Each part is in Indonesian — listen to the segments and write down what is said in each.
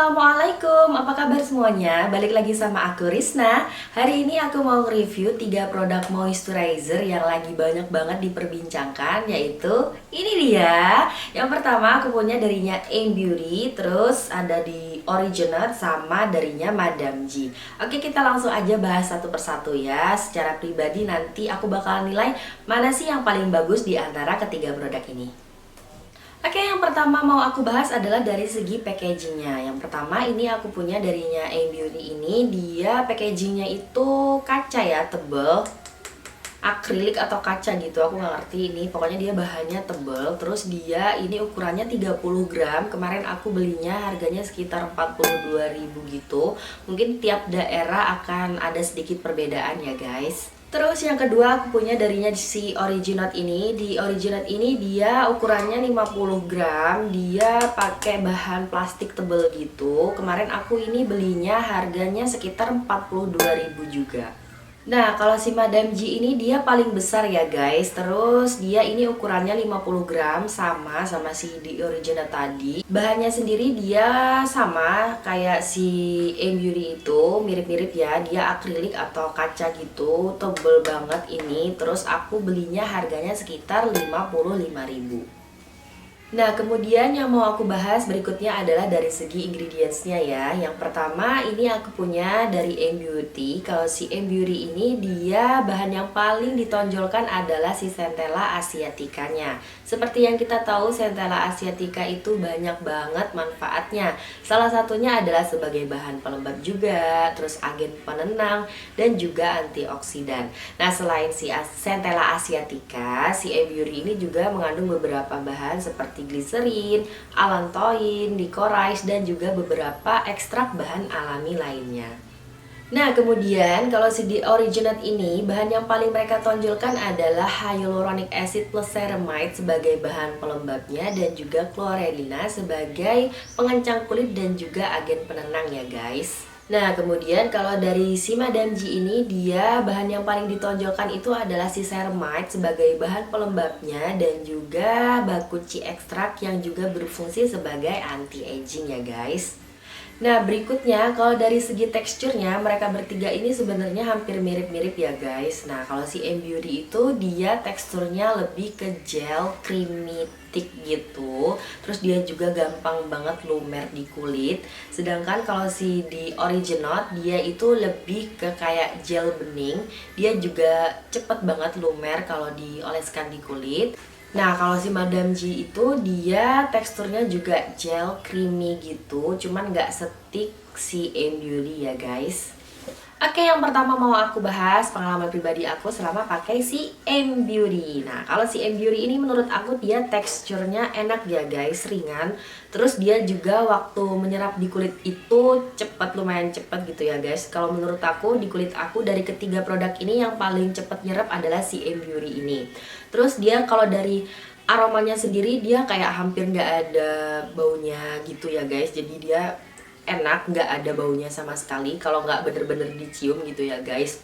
Assalamualaikum, apa kabar semuanya? Balik lagi sama aku Risna. Hari ini aku mau review 3 produk moisturizer yang lagi banyak banget diperbincangkan, yaitu ini dia. Yang pertama aku punya darinya Aim Beauty, terus ada di Original sama darinya Madame G. Oke, kita langsung aja bahas satu persatu ya. Secara pribadi nanti aku bakal nilai mana sih yang paling bagus di antara ketiga produk ini. Oke, yang pertama mau aku bahas adalah dari segi packagingnya. Yang pertama ini aku punya darinya Aim Beauty ini, dia packagingnya itu kaca ya, tebel, akrilik atau kaca gitu, aku nggak ngerti ini. Pokoknya dia bahannya tebel, terus dia ini ukurannya 30 gram. Kemarin aku belinya harganya sekitar 42.000 gitu. Mungkin tiap daerah akan ada sedikit perbedaan ya guys. Terus yang kedua aku punya darinya si Original ini. Di Original ini dia ukurannya 50 gram. Dia pakai bahan plastik tebel gitu. Kemarin aku ini belinya harganya sekitar 42.000 juga. Nah, kalau si Madame G ini dia paling besar ya guys. Terus dia ini ukurannya 50 gram sama si di Original tadi. Bahannya sendiri dia sama kayak si Aim Beauty itu, mirip-mirip ya. Dia akrilik atau kaca gitu, tebel banget ini. Terus aku belinya harganya sekitar 55.000. Nah, kemudian yang mau aku bahas berikutnya adalah dari segi ingredientsnya ya. Yang pertama ini aku punya dari Aim Beauty. Kalau si Aim Beauty ini dia bahan yang paling ditonjolkan adalah si Centella asiaticanya. Seperti yang kita tahu, Centella asiatica itu banyak banget manfaatnya. Salah satunya adalah sebagai bahan pelembab juga, terus agen penenang dan juga antioksidan. Nah, selain si Centella asiatica, si Aim Beauty ini juga mengandung beberapa bahan seperti gliserin, allantoin, licorice, dan juga beberapa ekstrak bahan alami lainnya. Nah, kemudian kalau si di Original ini, bahan yang paling mereka tonjolkan adalah hyaluronic acid plus ceramide sebagai bahan pelembabnya dan juga chlorelina sebagai pengencang kulit dan juga agen penenang ya guys. Nah, kemudian kalau dari si Madame G ini, dia bahan yang paling ditonjolkan itu adalah si ceramide sebagai bahan pelembabnya dan juga bakuchi ekstrak yang juga berfungsi sebagai anti-aging ya guys. Nah, berikutnya kalau dari segi teksturnya mereka bertiga ini sebenarnya hampir mirip-mirip ya guys. Nah, kalau si Aim Beauty itu dia teksturnya lebih ke gel creamy thick gitu. Terus dia juga gampang banget lumer di kulit. Sedangkan kalau si di Original dia itu lebih ke kayak gel bening. Dia juga cepet banget lumer kalau dioleskan di kulit. Nah, kalau si Madame G itu dia teksturnya juga gel creamy gitu, cuman nggak setik si Aim Beauty ya guys. Oke, yang pertama mau aku bahas pengalaman pribadi aku selama pakai si Aim Beauty. Nah, kalau si Aim Beauty ini menurut aku dia teksturnya enak ya guys, ringan. Terus dia juga waktu menyerap di kulit itu cepat, lumayan cepat gitu ya guys. Kalau menurut aku di kulit aku dari ketiga produk ini yang paling cepat nyerap adalah si Aim Beauty ini. Terus dia kalau dari aromanya sendiri dia kayak hampir nggak ada baunya gitu ya guys. Jadi dia enak, nggak ada baunya sama sekali kalau nggak bener-bener dicium gitu ya guys.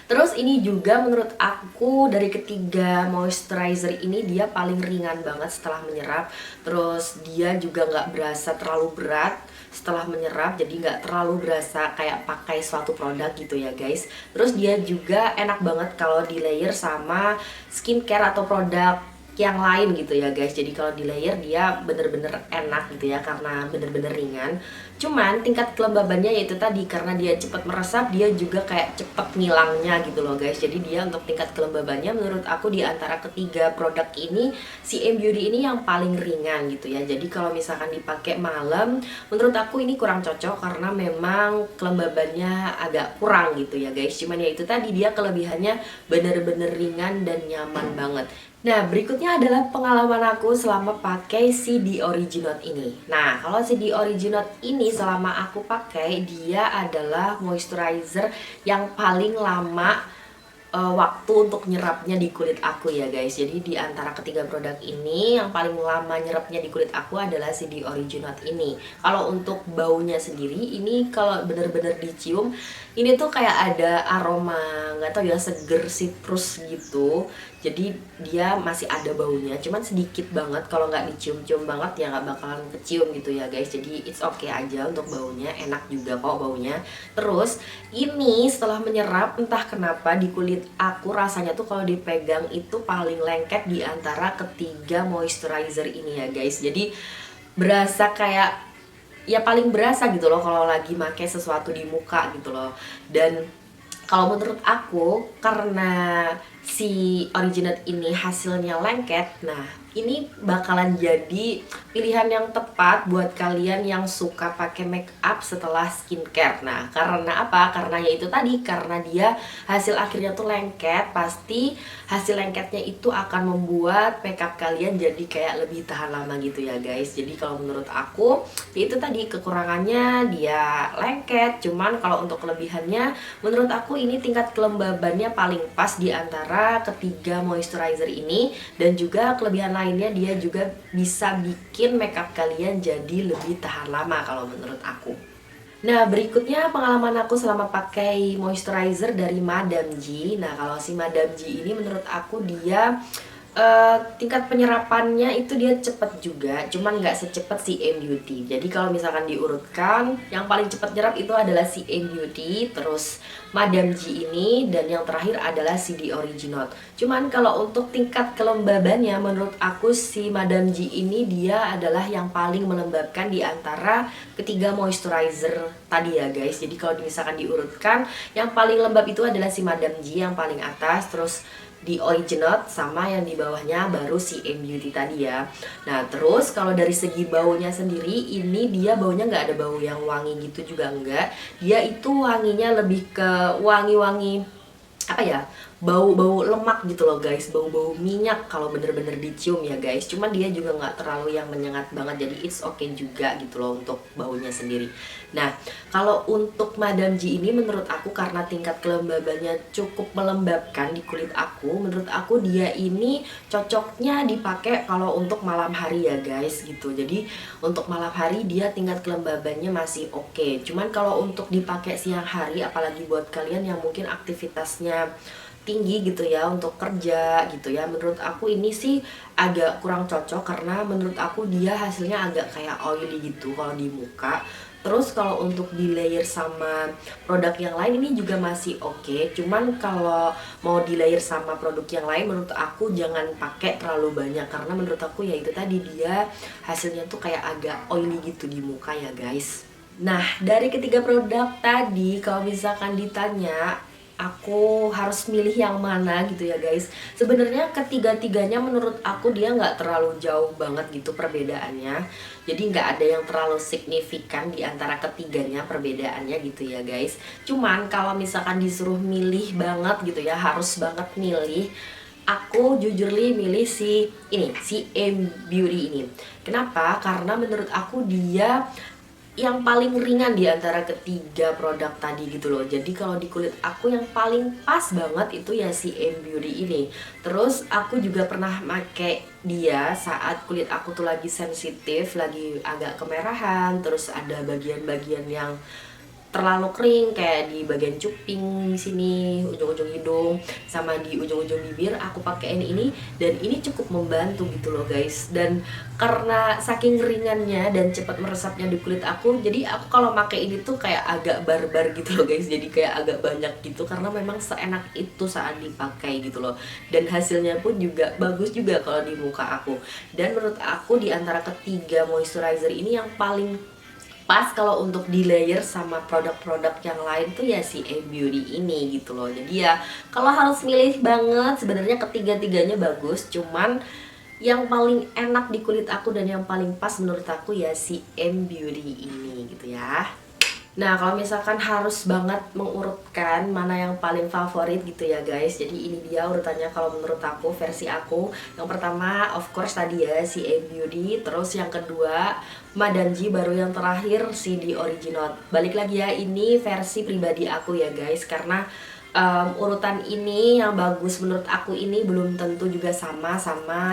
Terus ini juga menurut aku dari ketiga moisturizer ini dia paling ringan banget setelah menyerap. Terus dia juga nggak berasa terlalu berat setelah menyerap, jadi nggak terlalu berasa kayak pakai suatu produk gitu ya guys. Terus dia juga enak banget kalau di layer sama skincare atau produk yang lain gitu ya guys. Jadi kalau di layer dia bener-bener enak gitu ya karena bener-bener ringan. Cuman tingkat kelembabannya yaitu tadi karena dia cepat meresap, dia juga kayak cepet ngilangnya gitu loh guys. Jadi dia untuk tingkat kelembabannya menurut aku di antara ketiga produk ini si Aim Beauty ini yang paling ringan gitu ya. Jadi kalau misalkan dipakai malam menurut aku ini kurang cocok karena memang kelembabannya agak kurang gitu ya guys. Cuman ya itu tadi dia kelebihannya bener-bener ringan dan nyaman banget. Nah, berikutnya adalah pengalaman aku selama pakai si The Original ini. Nah, kalau si The Original ini selama aku pakai, dia adalah moisturizer yang paling lama waktu untuk nyerapnya di kulit aku ya guys. Jadi di antara ketiga produk ini yang paling lama nyerapnya di kulit aku adalah si The Original ini. Kalau untuk baunya sendiri ini kalau bener-bener dicium Ini tuh kayak ada aroma, nggak tahu ya, seger citrus gitu. Jadi dia masih ada baunya, cuman sedikit banget. Kalau nggak dicium-cium banget ya nggak bakalan kecium gitu ya guys. Jadi it's okay aja untuk baunya, enak juga kok baunya. Terus ini setelah menyerap, entah kenapa di kulit aku rasanya tuh kalau dipegang itu paling lengket di antara ketiga moisturizer ini ya guys. Jadi berasa kayak, ya paling berasa gitu loh kalau lagi pakai sesuatu di muka gitu loh. Dan kalau menurut aku, karena si Originate ini hasilnya lengket, nah ini bakalan jadi pilihan yang tepat buat kalian yang suka pakai make up setelah skincare. Nah, karena apa? Karena ya itu tadi, karena dia hasil akhirnya tuh lengket, pasti hasil lengketnya itu akan membuat makeup kalian jadi kayak lebih tahan lama gitu ya guys. Jadi kalau menurut aku, ya itu tadi kekurangannya dia lengket, cuman kalau untuk kelebihannya menurut aku ini tingkat kelembabannya paling pas di antara ketiga moisturizer ini. Dan juga kelebihan lainnya, dia juga bisa bikin makeup kalian jadi lebih tahan lama kalau menurut aku. Nah, berikutnya pengalaman aku selama pakai moisturizer dari Madame G. Nah, kalau si Madame G ini menurut aku dia tingkat penyerapannya itu dia cepet juga, cuman nggak secepat si M-Beauty. Jadi kalau misalkan diurutkan, yang paling cepat nyerap itu adalah si M-Beauty, terus Madame G ini, dan yang terakhir adalah si The Original. Cuman kalau untuk tingkat kelembabannya, menurut aku si Madame G ini dia adalah yang paling melembabkan di antara ketiga moisturizer tadi ya guys. Jadi kalau misalkan diurutkan, yang paling lembab itu adalah si Madame G yang paling atas, terus di Original, sama yang di bawahnya baru si M-Beauty tadi ya. Nah terus kalau dari segi baunya sendiri, ini dia baunya nggak ada bau yang wangi gitu juga enggak. Dia itu wanginya lebih ke wangi-wangi apa ya, bau-bau lemak gitu loh guys, bau-bau minyak kalau bener-bener dicium ya guys. Cuman dia juga nggak terlalu yang menyengat banget, jadi it's okay juga gitu loh untuk baunya sendiri. Nah kalau untuk Madame G ini menurut aku karena tingkat kelembabannya cukup melembabkan di kulit aku, menurut aku dia ini cocoknya dipakai kalau untuk malam hari ya guys gitu. Jadi untuk malam hari dia tingkat kelembabannya masih oke. Cuman kalau untuk dipakai siang hari, apalagi buat kalian yang mungkin aktivitasnya tinggi gitu ya, untuk kerja gitu ya, menurut aku ini sih agak kurang cocok, karena menurut aku dia hasilnya agak kayak oily gitu kalau di muka. Terus kalau untuk di layer sama produk yang lain ini juga masih oke. Cuman kalau mau di layer sama produk yang lain, menurut aku jangan pakai terlalu banyak, karena menurut aku ya itu tadi, dia hasilnya tuh kayak agak oily gitu di muka ya guys. Nah dari ketiga produk tadi, kalau misalkan ditanya aku harus milih yang mana gitu ya guys, sebenarnya ketiga-tiganya menurut aku dia nggak terlalu jauh banget gitu perbedaannya. Jadi nggak ada yang terlalu signifikan di antara ketiganya perbedaannya gitu ya guys. Cuman kalau misalkan disuruh milih banget gitu ya, harus banget milih, aku jujurly milih si ini, si M-Beauty ini. Kenapa? Karena menurut aku dia yang paling ringan di antara ketiga produk tadi gitu loh. Jadi kalau di kulit aku yang paling pas banget itu ya si M-Beauty ini. Terus aku juga pernah pakai dia saat kulit aku tuh lagi sensitif, lagi agak kemerahan, terus ada bagian-bagian yang terlalu kering kayak di bagian cuping di sini, ujung-ujung hidung, sama di ujung-ujung bibir. Aku pakein ini dan ini cukup membantu gitu loh guys. Dan karena saking ringannya dan cepat meresapnya di kulit aku, jadi aku kalau pakai ini tuh kayak agak barbar gitu loh guys. Jadi kayak agak banyak gitu, karena memang seenak itu saat dipakai gitu loh. Dan hasilnya pun juga bagus juga kalau di muka aku. Dan menurut aku di antara ketiga moisturizer ini yang paling pas kalau untuk di layer sama produk-produk yang lain tuh ya si M-Beauty ini gitu loh. Jadi ya kalau harus milih banget, sebenarnya ketiga-tiganya bagus, cuman yang paling enak di kulit aku dan yang paling pas menurut aku ya si M-Beauty ini gitu ya. Nah kalau misalkan harus banget mengurutkan mana yang paling favorit gitu ya guys, jadi ini dia urutannya kalau menurut aku, versi aku. Yang pertama of course tadi ya si M-Beauty, terus yang kedua Madame G, baru yang terakhir si The Original. Balik lagi ya, ini versi pribadi aku ya guys, karena urutan ini yang bagus menurut aku ini belum tentu juga sama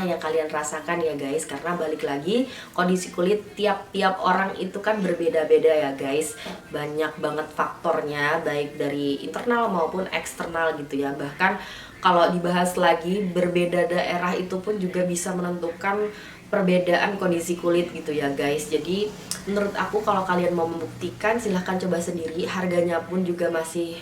yang kalian rasakan ya guys, karena balik lagi kondisi kulit tiap-tiap orang itu kan berbeda-beda ya guys. Banyak banget faktornya, baik dari internal maupun eksternal gitu ya. Bahkan kalau dibahas lagi, berbeda daerah itu pun juga bisa menentukan perbedaan kondisi kulit gitu ya guys. Jadi menurut aku kalau kalian mau membuktikan silahkan coba sendiri, harganya pun juga masih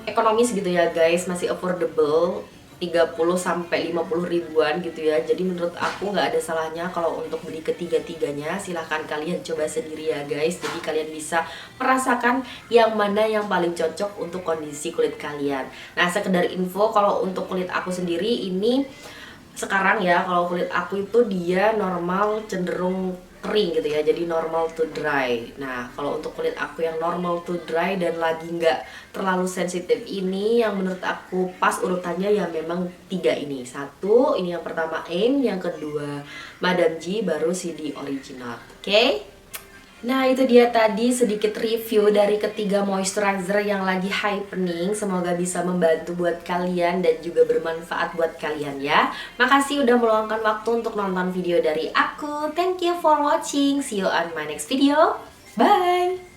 ekonomis gitu ya guys, masih affordable, 30 sampai 50 ribuan gitu ya. Jadi menurut aku nggak ada salahnya kalau untuk beli ketiga-tiganya. Silahkan kalian coba sendiri ya guys, jadi kalian bisa merasakan yang mana yang paling cocok untuk kondisi kulit kalian. Nah, sekedar info, kalau untuk kulit aku sendiri ini sekarang ya, kalau kulit aku itu dia normal cenderung kering gitu ya, jadi normal to dry. Nah, kalau untuk kulit aku yang normal to dry dan lagi nggak terlalu sensitif ini, yang menurut aku pas urutannya ya memang tiga ini. Satu, ini yang pertama AIM, yang kedua Madam G, baru CD Original. Oke? Nah, itu dia tadi sedikit review dari ketiga moisturizer yang lagi happening. Semoga bisa membantu buat kalian dan juga bermanfaat buat kalian ya. Makasih udah meluangkan waktu untuk nonton video dari aku. Thank you for watching. See you on my next video. Bye!